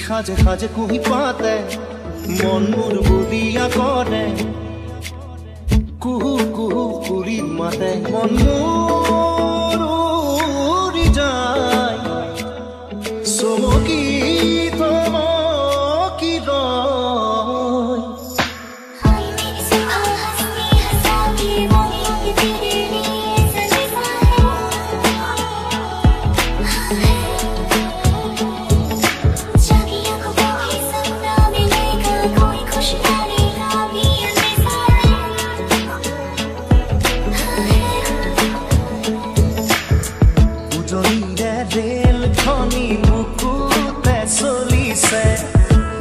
খাজে খাজে কুহি পাতে মন মোর বুলিয়া করে কুহু কুহু কুরি মাতে মন মোর উড়ি যায় চমকি তমকি রয়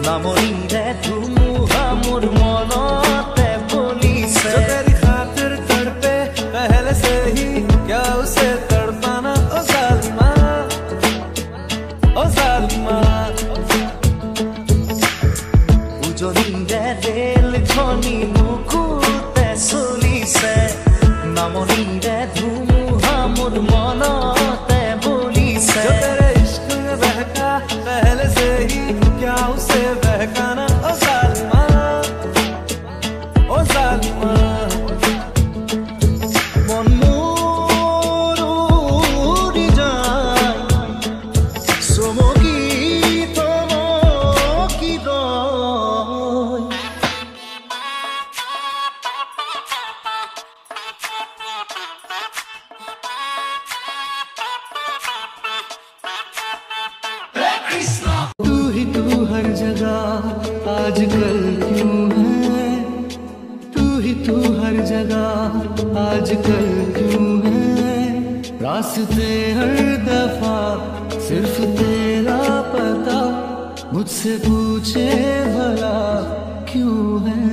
नामोनीरे धुमुहा मोर मनते बोलीसे जो तेरी खातिर तड़पे पहले से ही क्या उसे तड़पाना ओ जालिमा ओ जालिमा उजनीरे रेल खनी मुकुते सोलीसे नामोनीरे धुमुहा मोर मनते बोलीसे जो तेरे इश्क में बहका पहले से ही क्या उसे बहकाना ओ जालिमा ओ जालिमा मन मोर उड़ी जाए चमकी तमकी रय तू ही तू हर जगह आजकल क्यों है तू ही तू हर जगह आजकल क्यों है रास्ते हर दफा सिर्फ तेरा पता मुझसे पूछे भला क्यों है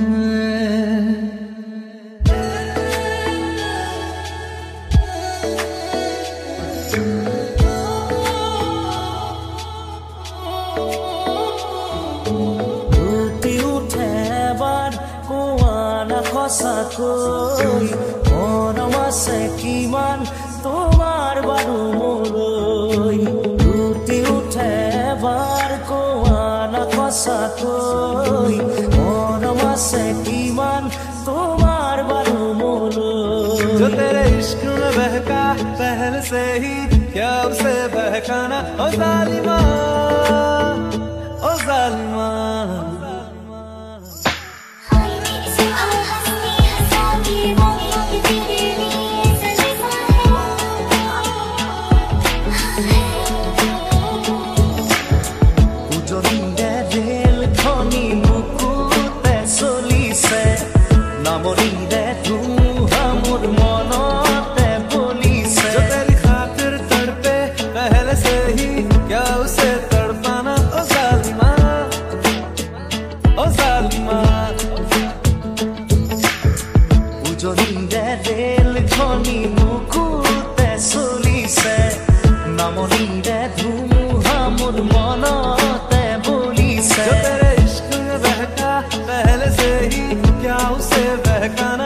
সঁচাকৈ মৰম আছে কিমান তোমাৰ বাৰু মোলৈ লুটি উঠে বাৰ কোৱানা সঁচাকৈ মৰম আছে কিমান তোমাৰ বাৰু মোলৈ जो तेरे इश्क में बहका पहले से ही क्या उसे बहकाना ओ जालिमा ओ जालिमा नामोनीरे धुमुहा मोर मनते बोलीसे जो तेरी खातिर तड़पे पहले से ही क्या उसे तड़पाना ओ जालिमा ओ जालिमा उजनीरे रेल खनी मुकुते सोलीसे नामोनीरे धुमुहा मोर मनते बोलीसे जो तेरे इश्क में बहका पहले से ही क्या उसे बहकाना